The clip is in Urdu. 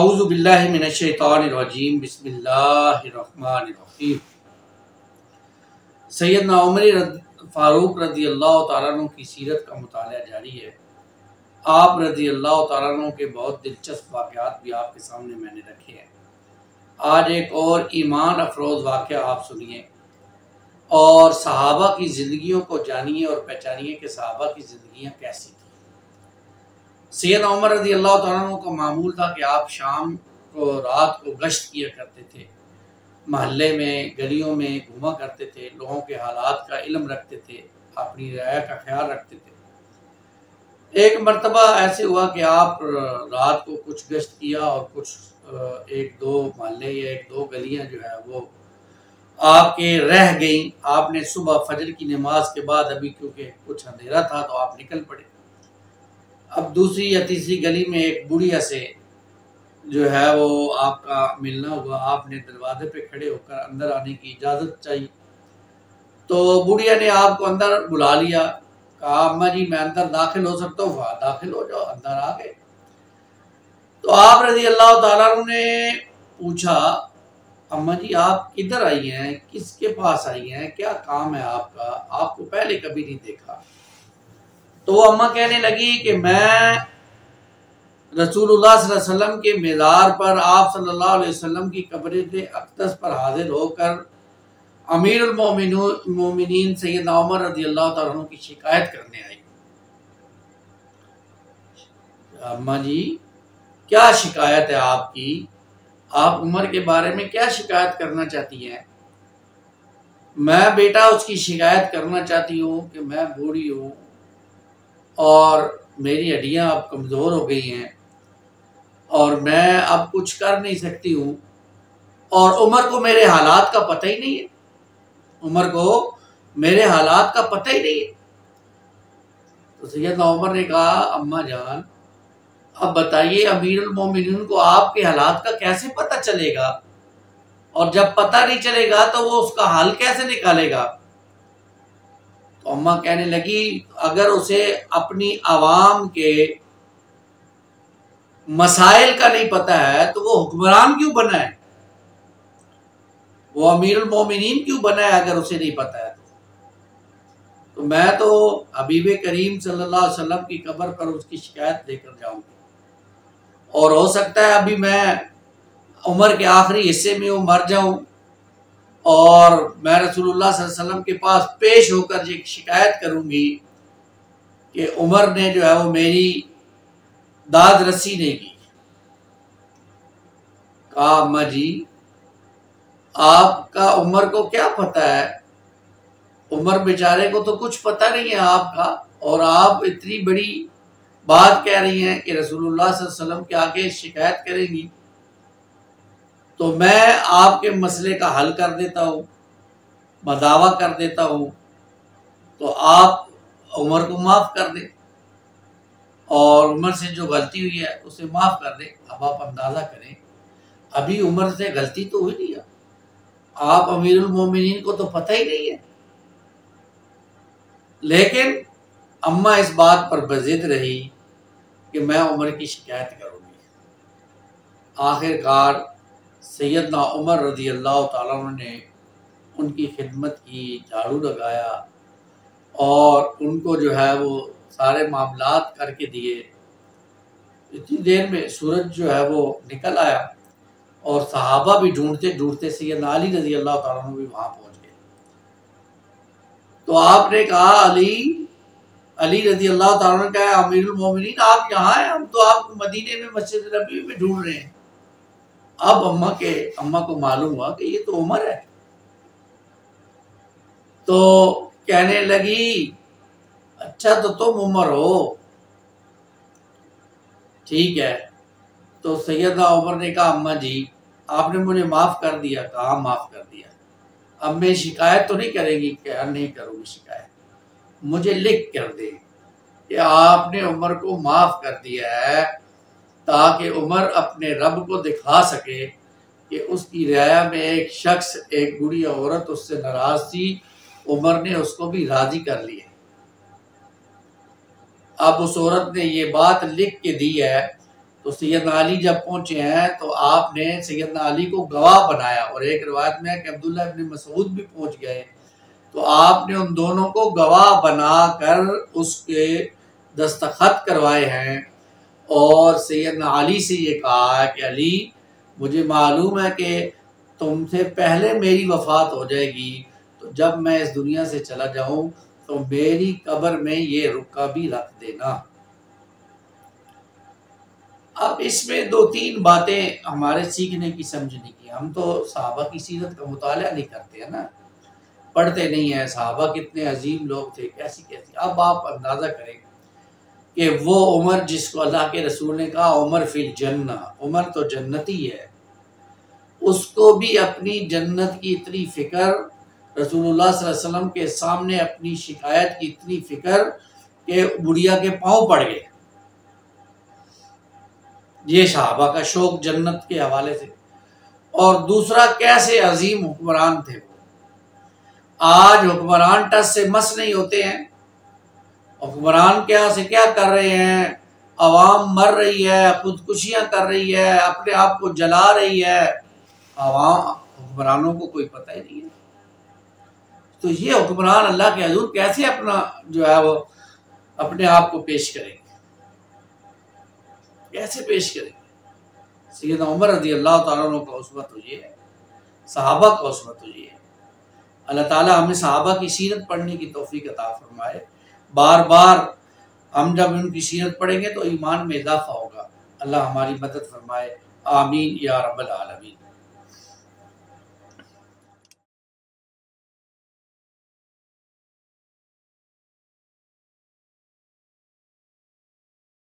اعوذ باللہ من الشیطان الرجیم بسم اللہ الرحمن الرحیم۔ سیدنا عمر فاروق رضی اللہ تعالیٰ عنہ کی سیرت کا مطالعہ جاری ہے۔ آپ رضی اللہ تعالیٰ عنہ کے بہت دلچسپ واقعات بھی آپ کے سامنے میں نے رکھے ہیں۔ آج ایک اور ایمان افروز واقعہ آپ سنیے اور صحابہ کی زندگیوں کو جانیے اور پہچانیے کہ صحابہ کی زندگیاں کیسی تھیں۔ سیدنا عمر رضی اللہ تعالیٰ عنہ کا معمول تھا کہ آپ شام کو رات کو گشت کیا کرتے تھے، محلے میں گلیوں میں گھوما کرتے تھے، لوگوں کے حالات کا علم رکھتے تھے، اپنی رعایا کا خیال رکھتے تھے۔ ایک مرتبہ ایسے ہوا کہ آپ رات کو کچھ گشت کیا اور کچھ ایک دو محلے یا ایک دو گلیاں جو ہے وہ آپ کے رہ گئیں۔ آپ نے صبح فجر کی نماز کے بعد ابھی کیونکہ کچھ اندھیرا تھا تو آپ نکل پڑے۔ اب دوسری یا تیسری گلی میں ایک بڑھیا سے جو ہے وہ آپ کا ملنا ہوا۔ آپ نے دروازے پہ کھڑے ہو کر اندر آنے کی اجازت چاہیے تو بڑھیا نے آپ کو اندر بلا لیا، کہا اماں جی میں اندر داخل ہو سکتا ہوں؟ وہاں داخل ہو جاؤ۔ اندر آ گئے تو آپ رضی اللہ تعالیٰ عنہ نے پوچھا اماں جی آپ کدھر آئی ہیں، کس کے پاس آئی ہیں، کیا کام ہے آپ کا، آپ کو پہلے کبھی نہیں دیکھا۔ تو وہ اماں کہنے لگی کہ میں رسول اللہ صلی اللہ علیہ وسلم کے مزار پر آپ صلی اللہ علیہ وسلم کی قبر اقدس پر حاضر ہو کر امیر المومنین سیدنا عمر رضی اللہ تعالیٰ عنہ کی شکایت کرنے آئی۔ اماں جی کیا شکایت ہے آپ کی، آپ عمر کے بارے میں کیا شکایت کرنا چاہتی ہیں؟ میں بیٹا اس کی شکایت کرنا چاہتی ہوں کہ میں بوڑھی ہوں اور میری ہڈیاں اب کمزور ہو گئی ہیں اور میں اب کچھ کر نہیں سکتی ہوں، اور عمر کو میرے حالات کا پتہ ہی نہیں ہے، عمر کو میرے حالات کا پتہ ہی نہیں ہے۔ تو سیدنا عمر نے کہا اماں جان اب بتائیے امیر المومنین کو آپ کے حالات کا کیسے پتہ چلے گا، اور جب پتہ نہیں چلے گا تو وہ اس کا حل کیسے نکالے گا؟ تو اماں کہنے لگی اگر اسے اپنی عوام کے مسائل کا نہیں پتہ ہے تو وہ حکمران کیوں بنا ہے، وہ امیر المومنین کیوں بنا ہے اگر اسے نہیں پتہ ہے؟ تو میں تو حبیب کریم صلی اللہ علیہ وسلم کی قبر پر اس کی شکایت لے کر جاؤں گی، اور ہو سکتا ہے ابھی میں عمر کے آخری حصے میں مر جاؤں اور میں رسول اللہ صلی اللہ علیہ وسلم کے پاس پیش ہو کر یہ شکایت کروں گی کہ عمر نے جو ہے وہ میری داد رسی نہیں کی۔ کہا اماں جی آپ کا عمر کو کیا پتہ ہے، عمر بیچارے کو تو کچھ پتہ نہیں ہے آپ کا، اور آپ اتنی بڑی بات کہہ رہی ہیں کہ رسول اللہ صلی اللہ علیہ وسلم کے آگے شکایت کریں گی، تو میں آپ کے مسئلے کا حل کر دیتا ہوں، مداوع کر دیتا ہوں، تو آپ عمر کو معاف کر دیں اور عمر سے جو غلطی ہوئی ہے اسے معاف کر دیں۔ اب آپ اندازہ کریں ابھی عمر سے غلطی تو ہوئی نہیں ہے، آپ امیر المومنین کو تو پتہ ہی نہیں ہے، لیکن اماں اس بات پر بضد رہی کہ میں عمر کی شکایت کروں گی۔ آخر کار سیدنا عمر رضی اللہ تعالیٰ عنہ نے ان کی خدمت کی، جھاڑو لگایا اور ان کو جو ہے وہ سارے معاملات کر کے دیے۔ اتنی دیر میں سورج جو ہے وہ نکل آیا اور صحابہ بھی ڈھونڈتے ڈھونڈتے سیدنا علی رضی اللہ تعالیٰ عنہ بھی وہاں پہنچ گئے۔ تو آپ نے کہا علی رضی اللہ تعالیٰ عنہ کہا امیر المومنین آپ یہاں ہیں، ہم تو آپ کو مدینے میں مسجد نبوی میں ڈھونڈ رہے ہیں۔ اب اماں کو معلوم ہوا کہ یہ تو عمر ہے، تو کہنے لگی اچھا تو تم عمر ہو، ٹھیک ہے۔ تو سیدنا عمر نے کہا اماں جی آپ نے مجھے معاف کر دیا؟ کہا معاف کر دیا، اب میں شکایت تو نہیں کرے گی؟ کہ نہیں کروں گی شکایت، مجھے لکھ کر دے کہ آپ نے عمر کو معاف کر دیا ہے تاکہ عمر اپنے رب کو دکھا سکے کہ اس کی رعایا میں ایک شخص، ایک بوڑھی عورت اس سے ناراض تھی، عمر نے اس کو بھی راضی کر لیا۔ اب اس عورت نے یہ بات لکھ کے دی ہے تو سیدنا علی جب پہنچے ہیں تو آپ نے سیدنا علی کو گواہ بنایا، اور ایک روایت میں ہے کہ عبداللہ ابن مسعود بھی پہنچ گئے، تو آپ نے ان دونوں کو گواہ بنا کر اس کے دستخط کروائے ہیں، اور سیدنا علی سے یہ کہا ہے کہ علی مجھے معلوم ہے کہ تم سے پہلے میری وفات ہو جائے گی، تو جب میں اس دنیا سے چلا جاؤں تو میری قبر میں یہ رکا بھی رکھ دینا۔ اب اس میں دو تین باتیں ہمارے سیکھنے کی سمجھنے کی۔ ہم تو صحابہ کی سیرت کا مطالعہ نہیں کرتے ہیں نا، پڑھتے نہیں ہیں صحابہ کتنے عظیم لوگ تھے، کیسی کیسی۔ اب آپ اندازہ کریں کہ وہ عمر جس کو اللہ کے رسول نے کہا عمر فی الجنہ، عمر تو جنتی ہے، اس کو بھی اپنی جنت کی اتنی فکر، رسول اللہ صلی اللہ علیہ وسلم کے سامنے اپنی شکایت کی اتنی فکر کہ بڑھیا کے پاؤں پڑ گئے۔ یہ صحابہ کا شوق جنت کے حوالے سے۔ اور دوسرا کیسے عظیم حکمران تھے وہ۔ آج حکمران ٹس سے مس نہیں ہوتے ہیں، حکمران کیا سے کیا کر رہے ہیں، عوام مر رہی ہے، خودکشیاں کر رہی ہے، اپنے آپ کو جلا رہی ہے، عوام حکمرانوں کو کوئی پتہ ہی نہیں ہے۔ تو یہ حکمران اللہ کے حضور کیسے اپنا جو ہے وہ اپنے آپ کو پیش کریں گے، کیسے پیش کریں گے؟ سیدنا عمر رضی اللہ تعالیٰ عنہ کا اسوہ تو یہ ہے، صحابہ کا اسوہ تو یہ ہے۔ اللہ تعالیٰ ہمیں صحابہ کی سیرت پڑھنے کی توفیق عطا فرمائے۔ بار بار ہم جب ان کی سیرت پڑھیں گے تو ایمان میں اضافہ ہوگا۔ اللہ ہماری مدد فرمائے، آمین یا رب العالمین۔